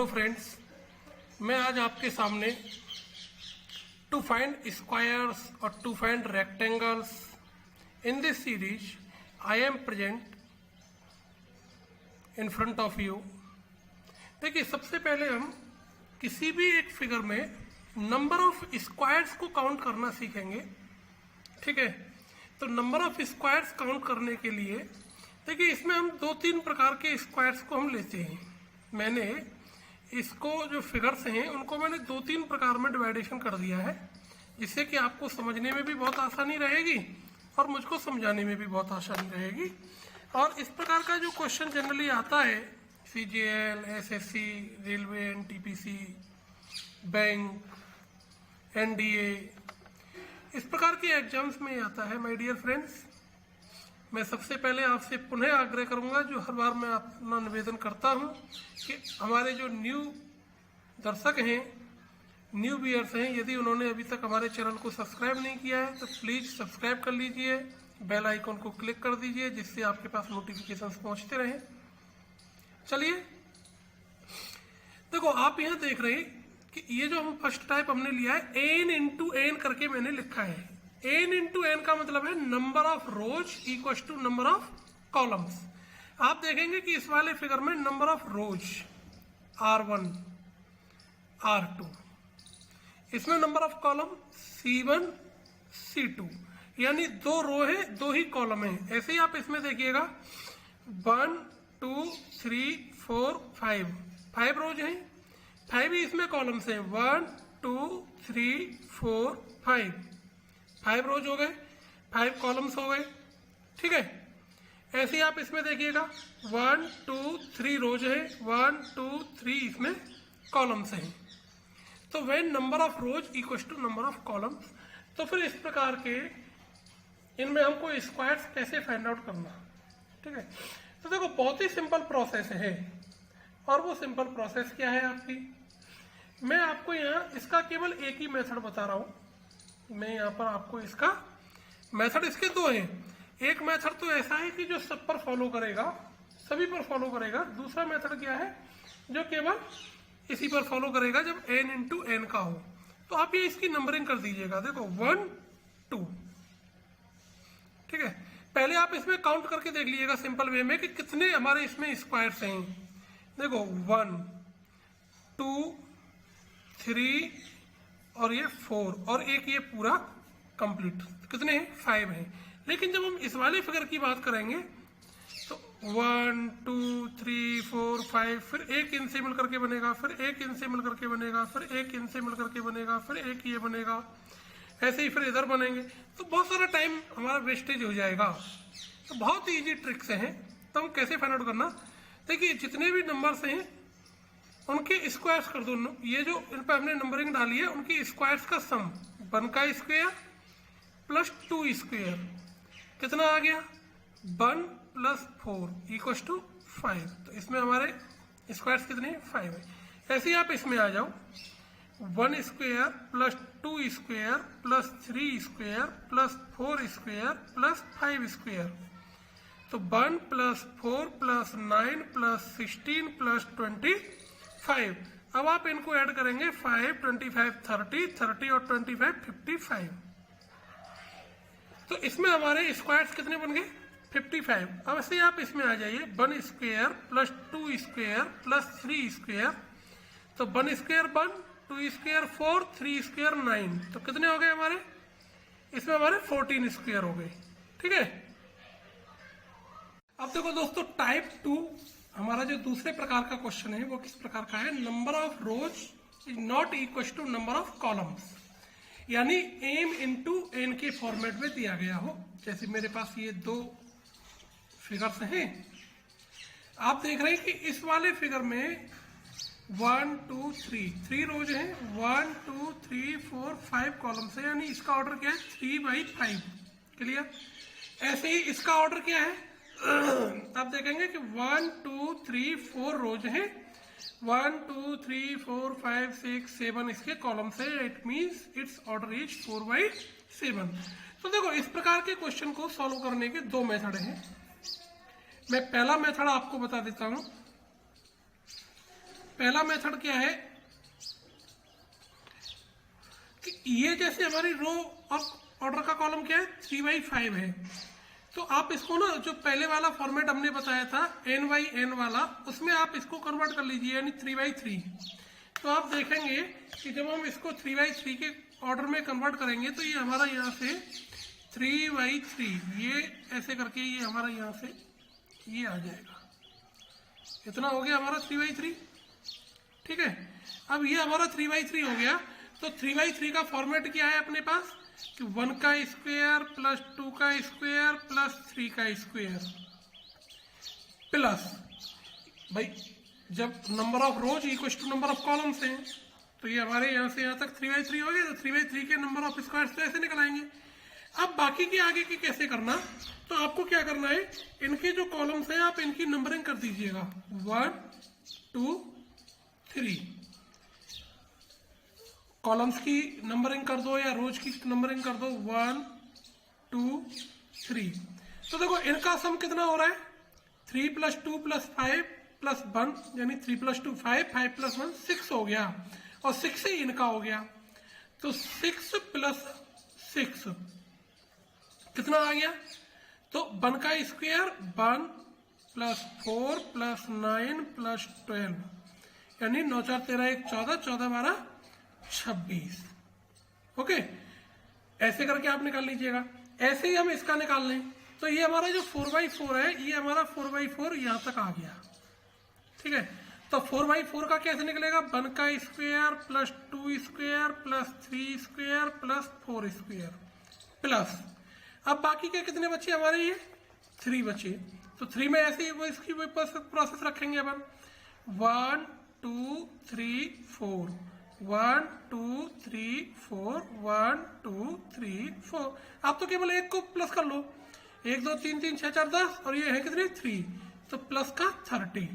Hello friends, मैं आज आपके सामने टू फाइंड स्क्वायर्स और to find rectangles in this series I am present in front of you. देखिए, सबसे पहले हम किसी भी एक फिगर में नंबर ऑफ स्क्वायर्स को काउंट करना सीखेंगे। ठीक है, तो नंबर ऑफ स्क्वायर्स काउंट करने के लिए देखिए इसमें हम दो तीन प्रकार के स्क्वायर्स को हम लेते हैं। मैंने इसको जो फिगर्स हैं उनको मैंने दो तीन प्रकार में डिवाइडेशन कर दिया है, जिससे कि आपको समझने में भी बहुत आसानी रहेगी और मुझको समझाने में भी बहुत आसानी रहेगी। और इस प्रकार का जो क्वेश्चन जनरली आता है CGL, SSC, railway, NTPC, bank, NDA, इस प्रकार के एग्जाम्स में आता है। माय डियर फ्रेंड्स, मैं सबसे पहले आपसे पुनः आग्रह करूंगा, जो हर बार मैं अपना निवेदन करता हूं, कि हमारे जो न्यू दर्शक हैं, न्यू व्यूअर्स हैं, यदि उन्होंने अभी तक हमारे चैनल को सब्सक्राइब नहीं किया है तो प्लीज सब्सक्राइब कर लीजिए, बेल आइकन को क्लिक कर दीजिए, जिससे आपके पास नोटिफिकेशंस पहुंचते रहें। चलिए, देखो आप यहां देख रहे हैं कि ये जो हम फर्स्ट टाइप हमने लिया है n इंटू एन करके मैंने लिखा है। n इंटू एन का मतलब है number of rows equal to number of columns. आप देखेंगे कि इस वाले फिगर में number of rose R1, R2, इसमें number of column C1, C2, यानी दो रो है, दो ही कॉलम है। ऐसे ही आप इसमें देखिएगा 1, 2, 3, 4, 5 रोज हैं, 5 ही इसमें कॉलम्स हैं। 1, 2, 3, 4, 5 रोज हो गए, 5 कॉलम्स हो गए। ठीक है, ऐसे ही आप इसमें देखिएगा 1, 2, 3 रोज है, 1, 2, 3 इसमें कॉलम्स हैं। तो when number of rows equal to number of columns, तो फिर इस प्रकार के इनमें हमको स्क्वायर्स कैसे फाइंड आउट करना। ठीक है, तो देखो बहुत ही सिंपल प्रोसेस है, और वो सिंपल प्रोसेस क्या है आपकी, मैं आपको यहाँ इसका केवल एक ही मेथड बता रहा हूं। मैं यहाँ पर आपको इसका मेथड, इसके दो हैं। एक मेथड तो ऐसा है कि जो सब पर फॉलो करेगा, सभी पर फॉलो करेगा। दूसरा मेथड क्या है, जो केवल इसी पर फॉलो करेगा जब n इंटू एन का हो। तो आप ये इसकी नंबरिंग कर दीजिएगा। देखो 1, 2, ठीक है। पहले आप इसमें काउंट करके देख लीजिएगा सिंपल वे में कि कितने हमारे इसमें स्क्वायर्स हैं। देखो 1, 2, 3 और ये 4 और एक ये पूरा कंप्लीट, कितने हैं, 5 हैं। लेकिन जब हम इस वाले फिगर की बात करेंगे तो 1, 2, 3, 4, 5, फिर एक इन से मिल करके बनेगा, फिर एक इन से मिल करके बनेगा, फिर एक इन से मिल करके बनेगा, फिर एक ये बनेगा, ऐसे ही फिर इधर बनेंगे। तो बहुत सारा टाइम हमारा वेस्टेज हो जाएगा। तो बहुत इजी ट्रिक्स हैं। तो हम कैसे फाइंड आउट करना, देखिए जितने भी नंबर्स हैं उनके स्क्वायर्स कर दो। ये जो इन पर हमने नंबरिंग डाली है उनकी स्क्वायर्स का सम 1 का स्क्वायर प्लस 2 स्क्वायर, कितना आ गया, 1 प्लस 4 इक्वल टू 5। तो इसमें हमारे स्क्वायर्स कितने, 5 है। ऐसे ही आप इसमें आ जाओ, 1 square plus 2 square plus 3 square plus 4 square plus 5 square. तो 1 प्लस 4 प्लस 9 प्लस 16 प्लस 25। अब आप इनको ऐड करेंगे, 5, 25, 30, 30 और 25, 55। तो इसमें हमारे स्क्वायर्स कितने बन गए, 55। अब ऐसे आप इसमें आ जाइए, 1 square plus 2 square plus 3 square. तो 1 स्क्वायर 1, 2 स्क्वायर 4, 3 स्क्वायर 9। तो कितने हो गए हमारे, इसमें हमारे 14 स्क्वायर हो गए। ठीक है। अब देखो दोस्तों, टाइप 2 हमारा जो दूसरे प्रकार का क्वेश्चन है वो किस प्रकार का है, number of rows is not equal to number of columns, यानी m इंटू एन के फॉर्मेट में दिया गया हो। जैसे मेरे पास ये दो फिगर्स हैं, आप देख रहे हैं कि इस वाले फिगर में 1, 2, 3 रोज हैं, 1, 2, 3, 4, 5 कॉलम्स है, यानी इसका ऑर्डर क्या है, 3/5। क्लियर। ऐसे ही इसका ऑर्डर क्या है, आप देखेंगे कि 1, 2, 3, 4 रोज हैं, 1, 2, 3, 4, 5, 6, 7 इसके कॉलम्स है। It means it's order is 4/7। तो देखो इस प्रकार के क्वेश्चन को सॉल्व करने के दो मेथड हैं। मैं पहला मेथड आपको बता देता हूं। पहला मेथड क्या है कि ये जैसे हमारी रो और ऑर्डर का कॉलम क्या है 3/5 है, तो आप इसको ना जो पहले वाला फॉर्मेट हमने बताया था n/n वाला, उसमें आप इसको कन्वर्ट कर लीजिए, यानी 3/3। तो आप देखेंगे कि जब हम इसको 3/3 के ऑर्डर में कन्वर्ट करेंगे तो ये हमारा यहाँ से 3/3, ये ऐसे करके ये हमारा यहाँ से ये आ जाएगा, इतना हो गया हमारा 3/3। ठीक है, अब ये हमारा 3/3 हो गया। तो 3/3 का फॉर्मेट क्या है अपने पास कि 1 का स्क्वायर प्लस 2 का स्क्वायर प्लस 3 का स्क्वायर प्लस, भाई जब number of rows equal to number of columns हैं तो ये हमारे यहाँ से यहाँ तक 3/3 हो गया। तो 3/3 के नंबर ऑफ स्क्वायर्स तो ऐसे निकल आएंगे। अब बाकी के आगे की कैसे करना, तो आपको क्या करना है, इनके जो कॉलम्स हैं आप इनकी नंबरिंग कर दीजिएगा 1 2 3, कॉलम्स की नंबरिंग कर दो या रोज की नंबरिंग कर दो 1 2 3। तो देखो इनका सम कितना हो रहा है 3 + 2 + 5 + 1, यानी 3 + 2 5, 5 + 1 6 हो गया, और 6 से इनका हो गया। तो 6 + 6 कितना आ गया, तो 1 का स्क्वायर 1 + 4 + 9 + 12, यानी 9 4 13 1 14, 14 12 26। ओके, ऐसे करके आप निकाल लीजिएगा। ऐसे ही हम इसका निकाल लें तो ये हमारा जो 4/4 है, ये हमारा 4/4 यहां तक आ गया। ठीक है, तो 4/4 का कैसे निकलेगा, 1 का square plus 2 square plus 3 square plus 4 square plus, अब बाकी के कितने बचे हमारे, ये 3 बचे। तो 3 में ऐसे ही वो इसकी प्रोसेस रखेंगे अपन 1 2 3 4, 1 2 3 4, 1 2 3 4। आप तो केवल एक को प्लस कर लो, 1 2 3 3 6 4 10, और ये है कितने 3, तो प्लस का 30।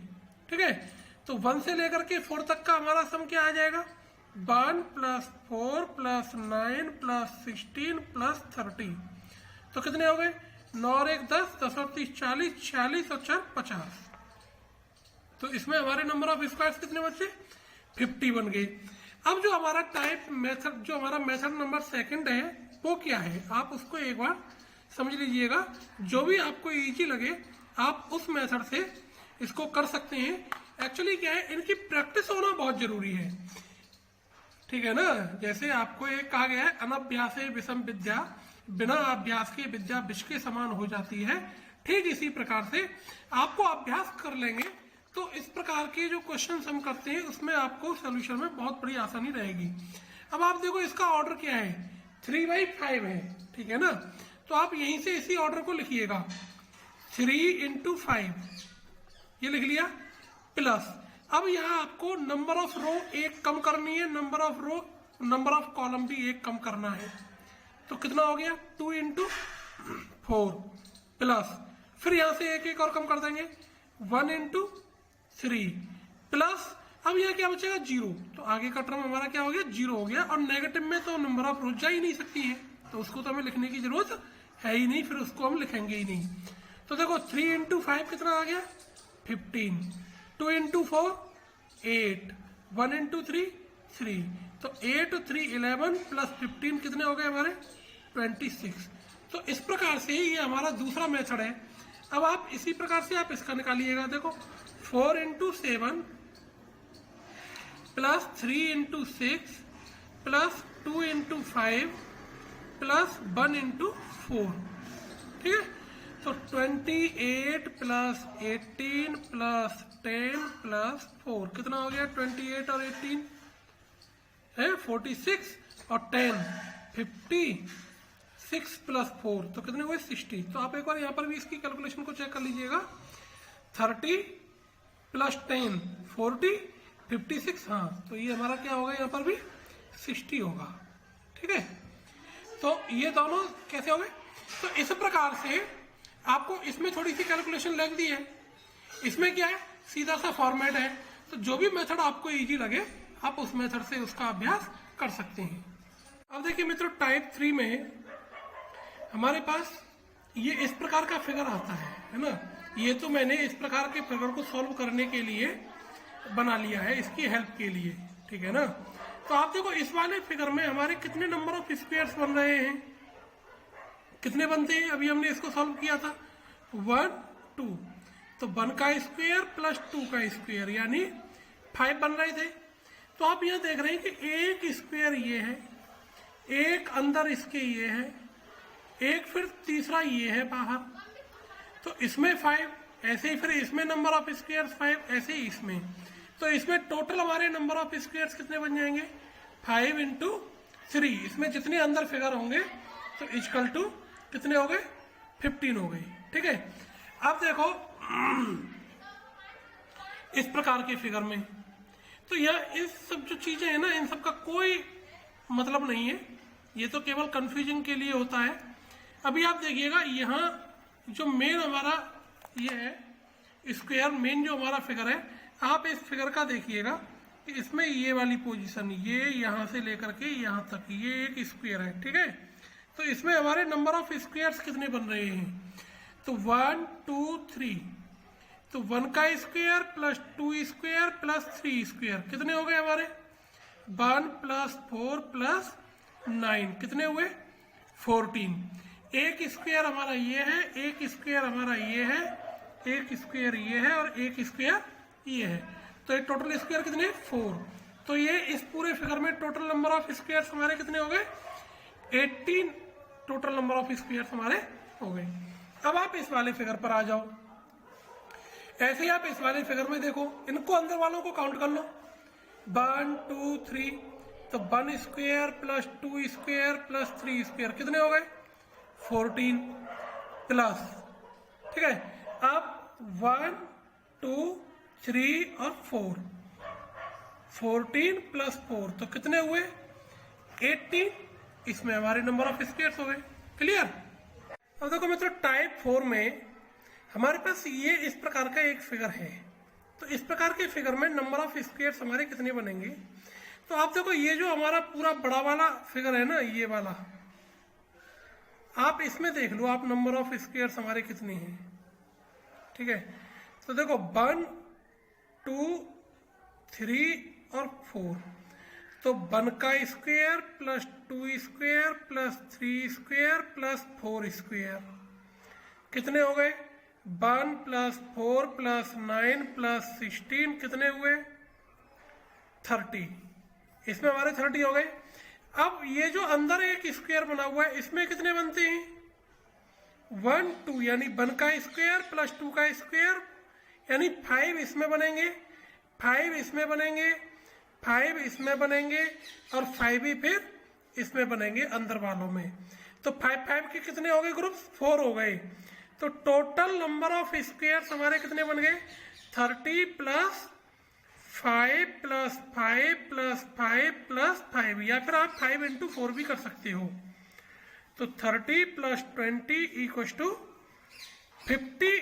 ठीक है, तो 1 से लेकर के 4 तक का हमारा सम क्या आ जाएगा, 1 + 4 + 9 + 16 + 30। तो कितने हो गए, 9 और 1 10, 10 और 30 40, 46 और 4 50। तो इसमें हमारे नंबर ऑफ स्क्वायर्स कितने बचे, 50 बन गए। अब जो हमारा टाइप मेथड, जो हमारा मेथड नंबर 2 है, वो क्या है, आप उसको एक बार समझ लीजिएगा। जो भी आपको इजी लगे आप उस मेथड से इसको कर सकते हैं। एक्चुअली क्या है, इनकी प्रैक्टिस होना बहुत जरूरी है। ठीक है ना, जैसे आपको एक कहा गया है अनभ्यासे विषम विद्या, बिना अभ्यास के विद्या विष के समान हो जाती है। ठीक इसी प्रकार से आपको अभ्यास कर लेंगे तो इस प्रकार के जो क्वेश्चन हम करते हैं उसमें आपको सोल्यूशन में बहुत बड़ी आसानी रहेगी। अब आप देखो इसका ऑर्डर क्या है, 3/5 है। ठीक है ना, तो आप यहीं से इसी ऑर्डर को लिखिएगा 3 × 5, ये लिख लिया, प्लस अब यहाँ आपको नंबर ऑफ रो एक कम करनी है, नंबर ऑफ कॉलम भी एक कम करना है। तो कितना हो गया 2 × 4 प्लस, फिर यहां से एक एक और कम कर देंगे 1 × 3 प्लस, अब यह क्या बचेगा 0, तो आगे का टर्म हमारा क्या हो गया 0 हो गया। और नेगेटिव में तो नंबर ऑफ रोज जा ही नहीं सकती है, तो उसको तो हमें लिखने की जरूरत है ही नहीं, फिर उसको हम लिखेंगे ही नहीं। तो देखो 3 × 5 कितना आ गया 15, 2 × 4 8, 1 × 3 3, तो 8 और 3 11 प्लस 15 कितने हो गए हमारे 26। तो इस प्रकार से ये हमारा दूसरा मेथड है। अब आप इसी प्रकार से आप इसका निकालिएगा, देखो 4 × 7 प्लस 3 × 6 प्लस 2 × 5 प्लस 1 × 4। ठीक है, तो 28 प्लस 18 प्लस 10 प्लस 4 कितना हो गया 28 और 18 है 46 और 10 56 प्लस 4 तो कितने हुए 60। तो आप एक बार यहाँ पर भी इसकी कैलकुलेशन को चेक कर लीजिएगा, 30 प्लस 10 40 56, हाँ तो ये हमारा क्या होगा यहाँ पर भी 60 होगा। ठीक है, तो ये दोनों कैसे हो गए। तो इस प्रकार से आपको इसमें थोड़ी सी कैलकुलेशन लग दी है, इसमें क्या है सीधा सा फॉर्मेट है। तो जो भी मेथड आपको इजी लगे आप उस मेथड से उसका अभ्यास कर सकते हैं। अब देखिए मित्रों, टाइप 3 में हमारे पास ये इस प्रकार का फिगर आता है ना। ये तो मैंने इस प्रकार के फिगर को सॉल्व करने के लिए बना लिया है इसकी हेल्प के लिए, ठीक है ना। तो आप देखो इस वाले फिगर में हमारे कितने नंबर ऑफ स्क्वायर्स बन रहे हैं, कितने बनते हैं, अभी हमने इसको सॉल्व किया था 1 2, तो 1 का स्क्वायर प्लस 2 का स्क्वायर यानी 5 बन रहे थे। तो आप यहाँ देख रहे हैं कि एक स्क्वायर ये है, एक अंदर इसके ये है, एक फिर तीसरा ये है बाहर, तो इसमें 5, ऐसे ही फिर इसमें नंबर ऑफ स्क्वायर्स 5, ऐसे ही इसमें। तो इसमें टोटल हमारे नंबर ऑफ स्क्वायर्स कितने बन जाएंगे 5 इंटू 3, इसमें जितने अंदर फिगर होंगे तो इक्वल टू कितने हो गए 15 हो गए, ठीक है। अब देखो इस प्रकार के फिगर में तो यह इस सब जो चीजें हैं ना, इन सब का कोई मतलब नहीं है, ये तो केवल कंफ्यूजन के लिए होता है। अभी आप देखिएगा यहाँ जो मेन हमारा ये है स्क्वायर, मेन जो हमारा फिगर है, आप इस फिगर का देखिएगा कि इसमें ये वाली पोजीशन, ये यहाँ से लेकर के यहाँ तक ये एक स्क्वायर है, ठीक है। तो इसमें हमारे नंबर ऑफ स्क्वायर्स कितने बन रहे हैं, तो 1 2 3, तो 1 का square plus 2 square plus 3 square कितने हो गए हमारे 1 प्लस 4 प्लस 9 कितने हुए 14। एक स्क्वायर हमारा ये है, एक स्क्वायर हमारा ये है, एक स्क्वायर ये है और एक स्क्वायर ये है, तो ये टोटल स्क्वायर कितने 4। तो ये इस पूरे फिगर में टोटल नंबर ऑफ स्क्वायर्स हमारे कितने हो गए 18 टोटल नंबर ऑफ स्क्वायर्स हमारे हो गए। अब आप इस वाले फिगर पर आ जाओ, ऐसे ही आप इस वाले फिगर में देखो, इनको अंदर वालों को काउंट कर लो 1 2 3, तो 1 square plus 2 square plus 3 square कितने हो गए 14 प्लस, ठीक है। अब 1 2 3 और 4, 14 प्लस 4 तो कितने हुए 18, इसमें हमारे नंबर ऑफ स्क्वायर्स हो गए, क्लियर। अब देखो मित्रों टाइप 4 में हमारे पास ये इस प्रकार का एक फिगर है, तो इस प्रकार के फिगर में नंबर ऑफ स्क्वायर्स हमारे कितने बनेंगे। तो आप देखो ये जो हमारा पूरा बड़ा वाला फिगर है ना, ये वाला आप इसमें देख लो आप नंबर ऑफ स्क्वायर्स हमारे कितने हैं, ठीक है। तो देखो 1 2 3 और 4, तो 1 का square plus 2 square plus 3 square plus 4 square कितने हो गए 1 प्लस 4 प्लस 9 प्लस 16 कितने हुए 30, इसमें हमारे 30 हो गए। अब ये जो अंदर एक स्क्वायर बना हुआ है इसमें कितने बनते हैं 1 2, यानी 1 का स्क्वायर प्लस 2 का स्क्वायर यानी 5 इसमें बनेंगे, 5 इसमें बनेंगे, 5 इसमें बनेंगे और 5 ही फिर इसमें बनेंगे अंदर वालों में। तो 5 5 के कितने हो गए ग्रुप 4 हो गए। तो टोटल नंबर ऑफ स्क्वायर्स हमारे कितने बन गए 30 प्लस 5 प्लस 5 प्लस 5 प्लस 5, या फिर आप 5 इंटू 4 भी कर सकते हो। तो 30 plus 20 equal to 50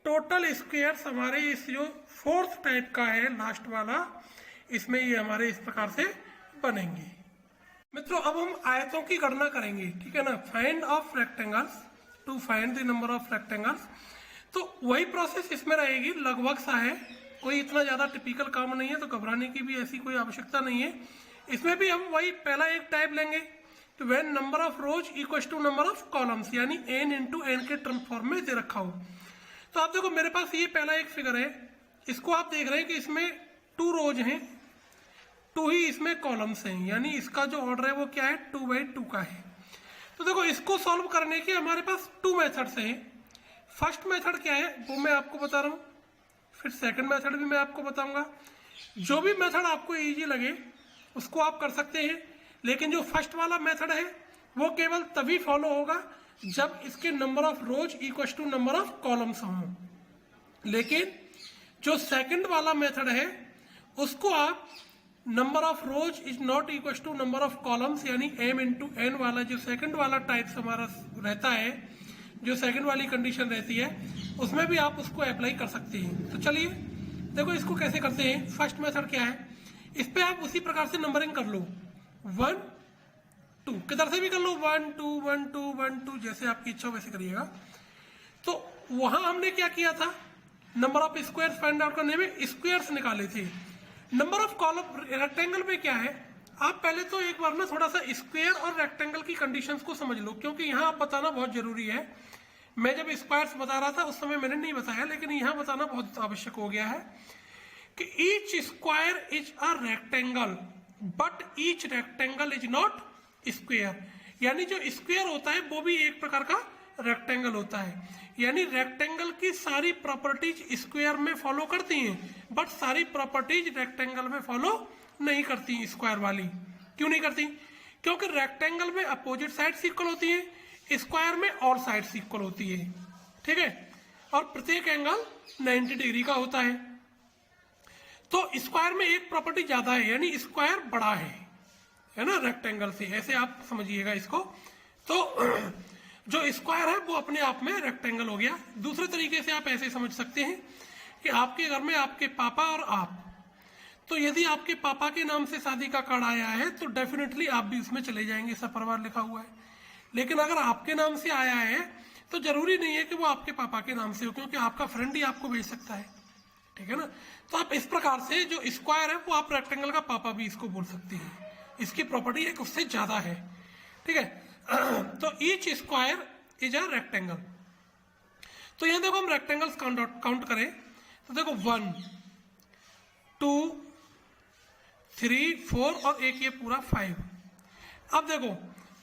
total squares हमारे इस जो फोर्थ टाइप का है लास्ट वाला, इसमें ये हमारे इस प्रकार से बनेंगे। मित्रों अब हम आयतों की गणना करेंगे, ठीक है ना, find of rectangles to find the number of rectangles. तो वही प्रोसेस इसमें रहेगी, लगभग सा है, कोई इतना ज्यादा टिपिकल काम नहीं है, तो घबराने की भी ऐसी कोई आवश्यकता नहीं है। इसमें भी हम वही पहला एक टाइप लेंगे, तो when number of rows equal to number of columns, यानी n इंटू एन के टर्म फॉर्म में दे रखा हो। तो आप देखो मेरे पास ये पहला एक फिगर है, इसको आप देख रहे हैं कि इसमें 2 रोज हैं, 2 ही इसमें कॉलम्स हैं, यानी इसका जो ऑर्डर है वो क्या है 2 बाई 2 का है। तो देखो इसको सॉल्व करने के हमारे पास 2 मेथड्स हैं। फर्स्ट मेथड क्या है वो मैं आपको बता रहा हूँ, फिर सेकंड मेथड भी मैं आपको बताऊंगा। जो भी मेथड आपको इजी लगे उसको आप कर सकते हैं, लेकिन जो फर्स्ट वाला मेथड है वो केवल तभी फॉलो होगा जब इसके number of rows equal to number of columns हों। लेकिन जो सेकंड वाला मेथड है उसको आप number of rows is not equal to number of columns, यानी m इंटू एन वाला जो सेकंड वाला टाइप हमारा रहता है, जो सेकंड वाली कंडीशन रहती है, उसमें भी आप उसको अप्लाई कर सकते हैं। तो चलिए देखो इसको कैसे करते हैं। फर्स्ट मेथड क्या है, इस पे आप उसी प्रकार से नंबरिंग कर लो 1 2, किधर से भी कर लो 1 2 1 2 1 2, जैसे आपकी इच्छा हो वैसे करिएगा। तो वहां हमने क्या किया था, number of squares find out करने में स्क्वायर्स निकाले थे, नंबर ऑफ कॉलम रेक्टेंगल में क्या है, आप पहले तो एक बार ना थोड़ा सा स्क्वायर और रेक्टेंगल की कंडीशंस को समझ लो, क्योंकि यहाँ आप बताना बहुत जरूरी है। मैं जब स्क्वायर्स बता रहा था उस समय मैंने नहीं बताया, लेकिन यहाँ बताना बहुत आवश्यक हो गया है कि each square is a rectangle but each rectangle is not square. यानी जो स्क्वायर होता है वो भी एक प्रकार का रेक्टेंगल होता है। यानी रेक्टेंगल की सारी प्रॉपर्टीज स्क्वायर में फॉलो करती हैं, बट सारी प्रॉपर्टीज रेक्टेंगल में फॉलो नहीं करती स्क्वायर वाली। क्यों नहीं करती? क्योंकि रेक्टेंगल में अपोजिट साइड्स इक्वल होती है, स्क्वायर में ऑल साइड्स इक्वल होती है। ठीक है, और प्रत्येक एंगल 90 डिग्री का होता है। तो स्क्वायर में एक प्रॉपर्टी ज्यादा है, यानी स्क्वायर बड़ा है ना रेक्टेंगल से, ऐसे आप समझिएगा इसको। तो जो स्क्वायर है वो अपने आप में रेक्टेंगल हो गया। दूसरे तरीके से आप ऐसे समझ सकते हैं कि आपके घर में आपके पापा और आप, तो यदि आपके पापा के नाम से शादी का कार्ड आया है तो डेफिनेटली आप भी उसमें चले जाएंगे, सपरिवार लिखा हुआ है। लेकिन अगर आपके नाम से आया है तो जरूरी नहीं है कि वो आपके पापा के नाम से हो, क्योंकि आपका फ्रेंड ही आपको भेज सकता है। ठीक है ना, तो आप इस प्रकार से जो स्क्वायर है वो आप रेक्टेंगल का पापा भी इसको बोल सकते हैं, इसकी प्रॉपर्टी एक उससे ज्यादा है। ठीक है, तो each square is a rectangle. तो यहां देखो हम रेक्टेंगल्स काउंट करें तो देखो 1 2 3 4 और एक ये पूरा 5। अब देखो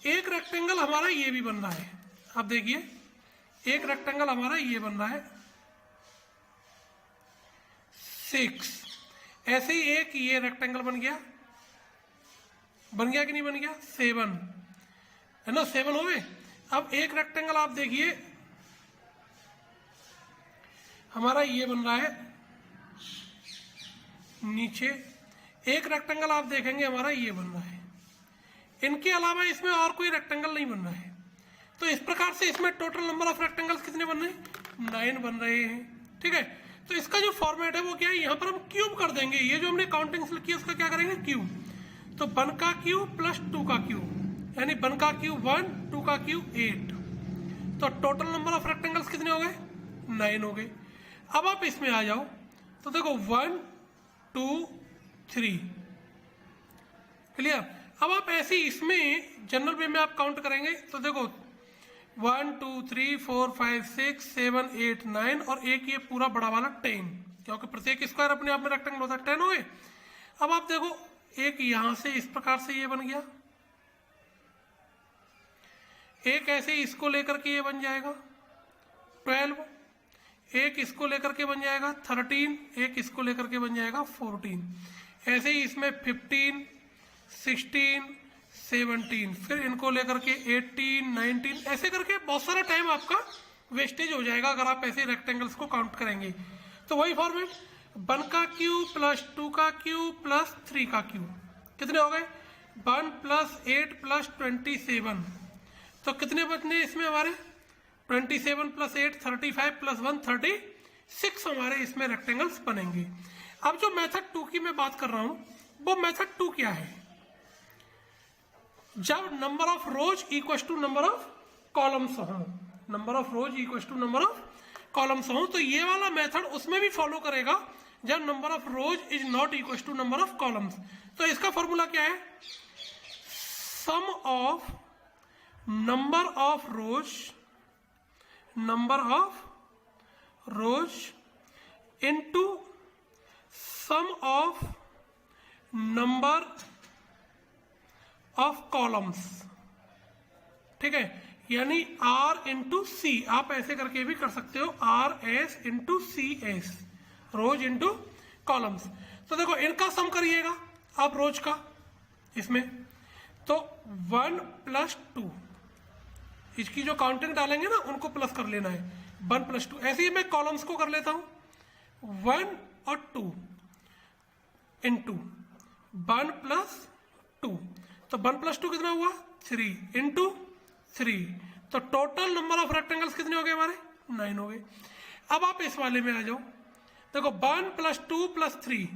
एक रेक्टेंगल हमारा ये भी बन रहा है। अब देखिए एक रेक्टेंगल हमारा ये बन रहा है 6। ऐसे ही एक ये रेक्टेंगल बन गया कि नहीं बन गया? 7 है ना, 7 हो गए। अब एक रेक्टेंगल आप देखिए हमारा ये बन रहा है नीचे, एक रेक्टेंगल आप देखेंगे हमारा ये बन रहा है। इनके अलावा इसमें और कोई रेक्टेंगल नहीं बन रहा है। तो इस प्रकार से इसमें टोटल नंबर ऑफ रेक्टेंगल्स कितने बन रहे हैं? 9 बन रहे हैं। ठीक है, तो इसका जो फॉर्मेट है वो क्या है, यहाँ पर हम क्यूब कर देंगे। ये जो हमने काउंटिंग लिखी है उसका क्या करेंगे? क्यूब। तो 1 का क्यूब प्लस 2 का क्यूब, यानी 1 का क्यूब 1, 2 का क्यूब 8। तो टोटल नंबर ऑफ रेक्टेंगल्स कितने हो गए? 9 हो गए। अब आप इसमें आ जाओ तो देखो 1 2 3 क्लियर। अब आप ऐसे इसमें जनरल वे में आप काउंट करेंगे तो देखो 1 2 3 4 5 6 7 8 9 और एक ये पूरा बड़ा वाला 10, क्योंकि प्रत्येक स्क्वायर अपने आप में रेक्टेंगल होता है। 10 हो गए। अब आप देखो एक यहां से इस प्रकार से ये बन गया, एक ऐसे इसको लेकर के ये बन जाएगा 12, एक इसको लेकर के बन जाएगा 13, एक इसको लेकर के बन जाएगा 14। ऐसे ही इसमें 15 16 17, फिर इनको लेकर के 18 19, ऐसे करके बहुत सारा टाइम आपका वेस्टेज हो जाएगा अगर आप ऐसे रेक्टेंगल्स को काउंट करेंगे। तो वही फॉर्मेट 1 का क्यूब प्लस 2 का क्यूब प्लस 3 का क्यूब, कितने हो गए? 1 प्लस 8 प्लस 27। तो कितने बचने इसमें हमारे? 27 प्लस 8 35 प्लस 1 36 हमारे इसमें रेक्टेंगल्स बनेंगे। अब जो मेथड 2 की मैं बात कर रहा हूं वो मेथड 2 क्या है? जब number of rows equal to number of columns हो, number of rows equal to number of columns हो, तो ये वाला मेथड उसमें भी फॉलो करेगा जब number of rows is not equal to number of columns. तो इसका फॉर्मूला क्या है? Sum of number of rows into sum of number of columns. ठीक है, यानी R इंटू सी, आप ऐसे करके भी कर सकते हो, RS इंटू CS, रोज इंटू कॉलम्स। तो देखो इनका सम करिएगा आप रोज का इसमें, तो 1 प्लस 2, इसकी जो काउंटिंग डालेंगे ना उनको प्लस कर लेना है, 1 प्लस 2। ऐसे ही मैं कॉलम्स को कर लेता हूं 1 और 2 इंटू 1 प्लस 2, तो 1 प्लस 2 कितना हुआ? 3 इंटू 3। तो टोटल नंबर ऑफ रेक्टेंगल्स कितने हो गए हमारे? 9 हो गए। अब आप इस वाले में आ जाओ, देखो 1 प्लस 2 प्लस 3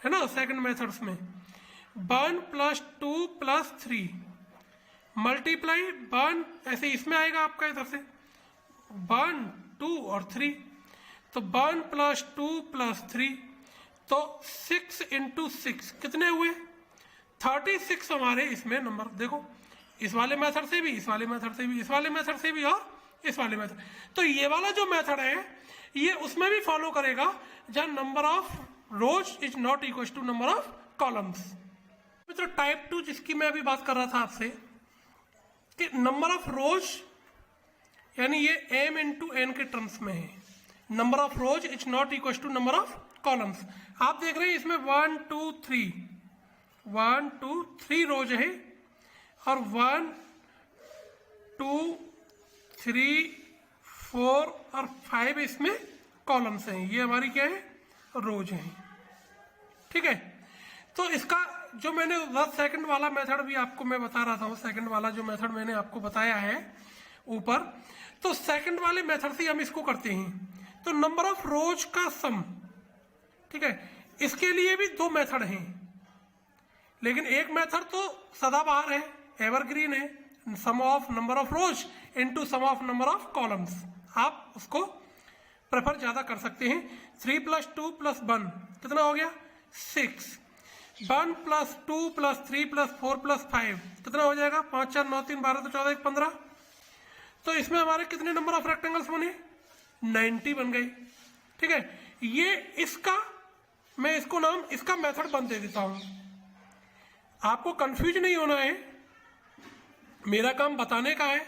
है ना सेकंड मेथड्स में, 1 प्लस 2 प्लस 3 मल्टीप्लाई 1, ऐसे इसमें आएगा आपका इधर से 1 2 और 3, तो 1 प्लस 2 प्लस 3 तो 6 इंटू 6 कितने हुए? 36 हमारे इसमें नंबर। देखो इस वाले मेथड से भी, इस वाले मेथड से भी, इस वाले मेथड से भी और इस वाले मेथड। तो ये वाला जो मेथड है ये उसमें भी फॉलो करेगा जब number of rows is not equal to number of columns. तो टाइप 2 जिसकी मैं अभी बात कर रहा था आपसे कि नंबर ऑफ रोज यानी ये m इंटू एन के टर्म्स में है। Number of rows is not equal to number of columns. आप देख रहे हैं इसमें 1 2 3 रोज है और 1 2 3 4 और 5 इसमें कॉलम्स हैं। ये हमारी क्या है? रोज हैं। ठीक है, तो इसका जो मैंने 10 सेकंड वाला मेथड भी आपको मैं बता रहा था, सेकंड वाला जो मेथड मैंने आपको बताया है ऊपर, तो सेकंड वाले मेथड से हम इसको करते हैं। तो नंबर ऑफ रोज का सम, ठीक है, इसके लिए भी 2 मेथड हैं, लेकिन एक मेथड तो सदाबहार है, एवरग्रीन है, sum of number of rows into sum of number of columns. आप उसको प्रेफर ज्यादा कर सकते हैं। 3 + 2 + 1 कितना हो गया? 6। 1 + 2 + 3 + 4 + 5 कितना हो जाएगा? 5 4 9 3 12 तो 14 1 15। तो इसमें हमारे कितने नंबर ऑफ रेक्टेंगल्स बने? 90 बन गए। ठीक है, ये इसका मैं इसको नाम इसका मेथड 1 दे देता हूं। आपको कंफ्यूज नहीं होना है, मेरा काम बताने का है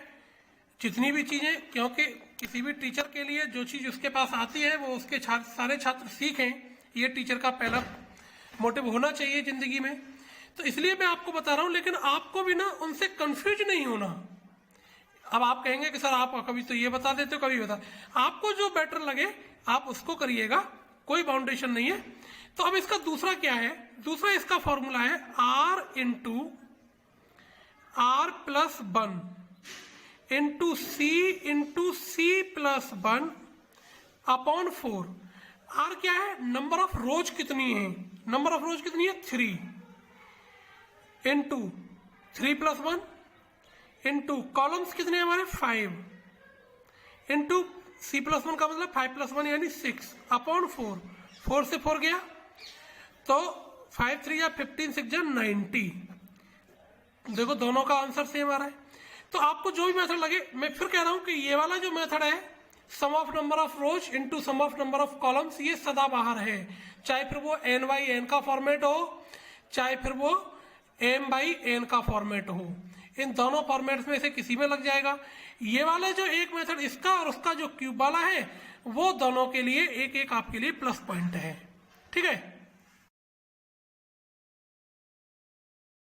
जितनी भी चीजें, क्योंकि किसी भी टीचर के लिए जो चीज उसके पास आती है वो उसके सारे छात्र सीखें, ये टीचर का पहला मोटिव होना चाहिए जिंदगी में। तो इसलिए मैं आपको बता रहा हूं, लेकिन आपको भी ना उनसे कंफ्यूज नहीं होना। अब आप कहेंगे कि सर आप कभी तो ये बता देते हो, कभी बता, आपको जो बेटर लगे आप उसको करिएगा, कोई बाउंडेशन नहीं है। तो अब इसका दूसरा क्या है? दूसरा इसका फॉर्मूला है r into r + 1 into c + 1 upon 4। r क्या है? नंबर ऑफ रोज कितनी है? नंबर ऑफ रोज कितनी है? 3 इंटू 3 + 1 इंटू कॉलम्स कितने हमारे? 5 इंटू c + 1 का मतलब 5 + 1 यानी 6 अपॉन 4। 4 से 4 गया तो 5 3 या 15 6 या 90। देखो दोनों का आंसर सेम आ रहा है। तो आपको जो भी मेथड लगे, मैं फिर कह रहा हूं कि ये वाला जो मेथड है sum of number of rows into sum of number of columns, ये सदाबहार है, चाहे फिर वो n/n का फॉर्मेट हो, चाहे फिर वो m/n का फॉर्मेट हो। इन दोनों फॉर्मेट्स में से किसी में लग जाएगा। ये वाला जो एक मेथड इसका और उसका जो क्यूब वाला है वो दोनों के लिए एक एक आपके लिए प्लस पॉइंट है। ठीक है।